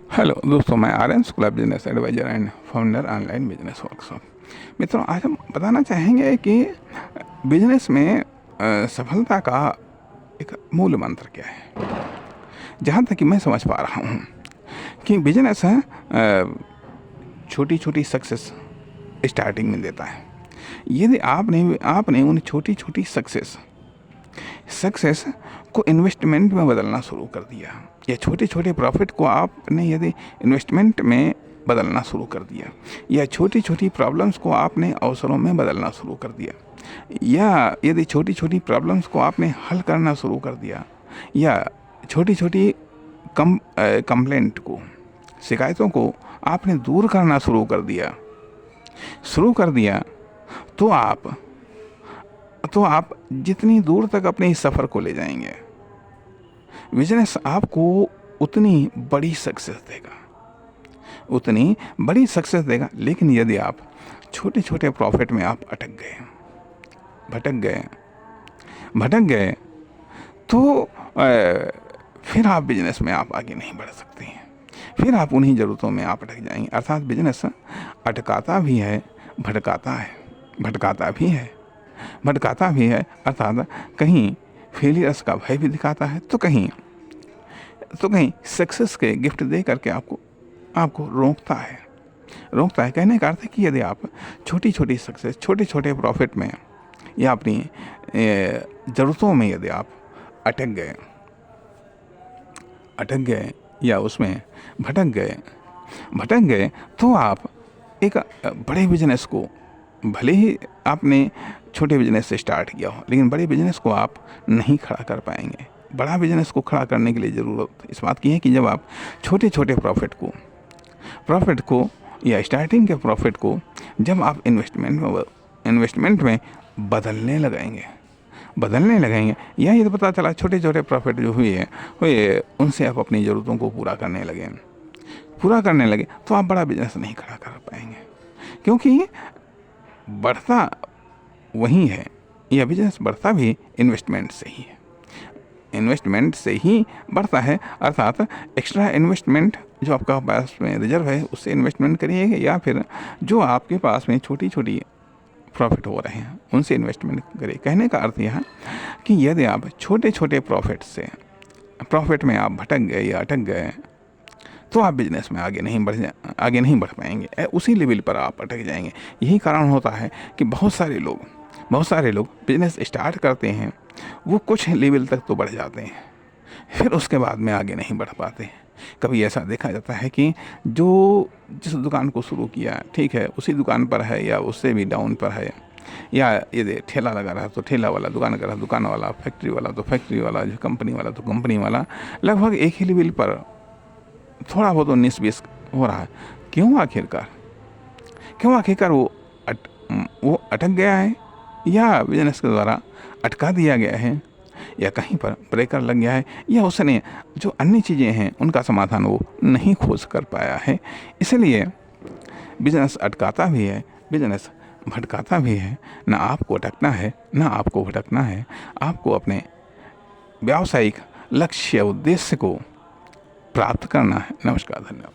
Hello दोस्तों, मैं Aryan Shukla, business adviser and founder online business workshop. मित्रों, आज हम बताना चाहेंगे कि बिजनेस में सफलता का एक मूल मंत्र क्या है। जहाँ तक कि मैं समझ पा रहा हूँ कि बिजनेस है छोटी छोटी सक्सेस स्टार्टिंग में देता है। यदि आपने उन छोटी छोटी सक्सेस को इन्वेस्टमेंट में बदलना शुरू कर दिया, या छोटे छोटे प्रॉफिट को आपने यदि इन्वेस्टमेंट में बदलना शुरू कर दिया, या छोटी छोटी प्रॉब्लम्स को आपने अवसरों में बदलना शुरू कर दिया, या यदि छोटी छोटी प्रॉब्लम्स को आपने हल करना शुरू कर दिया, या छोटी छोटी कंप्लेंट को, शिकायतों को आपने दूर करना शुरू कर दिया, तो आप जितनी दूर तक अपने इस सफ़र को ले जाएंगे, बिजनेस आपको उतनी बड़ी सक्सेस देगा। लेकिन यदि आप छोटे छोटे प्रॉफिट में आप भटक गए तो फिर आप बिजनेस में आप आगे नहीं बढ़ सकते हैं। फिर आप उन्हीं ज़रूरतों में आप अटक जाएंगे। अर्थात बिजनेस अटकाता भी है, भटकाता भी है। अर्थात कहीं फेलियर्स का भय भी दिखाता है, तो कहीं सक्सेस के गिफ्ट दे करके आपको रोकता है। कहने का अर्थ है कि यदि आप छोटी छोटी सक्सेस, छोटे छोटे प्रॉफिट में या अपनी ज़रूरतों में यदि आप अटक गए या उसमें भटक गए तो आप एक बड़े बिजनेस को, भले ही आपने छोटे बिजनेस से स्टार्ट किया हो, लेकिन बड़े बिजनेस को आप नहीं खड़ा कर पाएंगे। बड़ा बिजनेस को खड़ा करने के लिए ज़रूरत इस बात की है कि जब आप छोटे छोटे प्रॉफिट को या स्टार्टिंग के प्रॉफिट को जब आप इन्वेस्टमेंट में बदलने लगेंगे, या ये तो पता चला छोटे छोटे प्रॉफिट जो हुए उनसे आप अपनी ज़रूरतों को पूरा करने लगे तो आप बड़ा बिजनेस नहीं खड़ा कर पाएंगे, क्योंकि बढ़ता वही है। यह बिजनेस बढ़ता भी इन्वेस्टमेंट से ही बढ़ता है। अर्थात एक्स्ट्रा इन्वेस्टमेंट जो आपका पास में रिजर्व है उससे इन्वेस्टमेंट करिएगा, या फिर जो आपके पास में छोटी छोटी प्रॉफिट हो रहे हैं उनसे इन्वेस्टमेंट करिए। कहने का अर्थ यह है कि यदि आप छोटे छोटे प्रॉफिट में आप भटक गए या अटक गए तो आप बिजनेस में आगे नहीं बढ़ पाएंगे। उसी लेवल पर आप अटक जाएंगे। यही कारण होता है कि बहुत सारे लोग बिजनेस स्टार्ट करते हैं, वो कुछ लेवल तक तो बढ़ जाते हैं, फिर उसके बाद में आगे नहीं बढ़ पाते हैं। कभी ऐसा देखा जाता है कि जिस दुकान को शुरू किया, ठीक है, उसी दुकान पर है या उससे भी डाउन पर है, या यदि ठेला लगा रहा तो ठेला वाला, दुकान कर रहा दुकान वाला, फैक्ट्री वाला तो फैक्ट्री वाला, जो कंपनी वाला तो कंपनी वाला, लगभग एक ही लेवल पर थोड़ा बहुत 19-20 हो रहा है। क्यों आखिरकार वो अटक गया है, या बिजनेस के द्वारा अटका दिया गया है, या कहीं पर ब्रेकर लग गया है, या उसने जो अन्य चीज़ें हैं उनका समाधान वो नहीं खोज कर पाया है। इसलिए बिजनेस अटकाता भी है, बिजनेस भटकाता भी है। ना आपको अटकना है, ना आपको भटकना है। आपको अपने व्यावसायिक लक्ष्य, उद्देश्य को प्राप्त करना है। नमस्कार, धन्यवाद।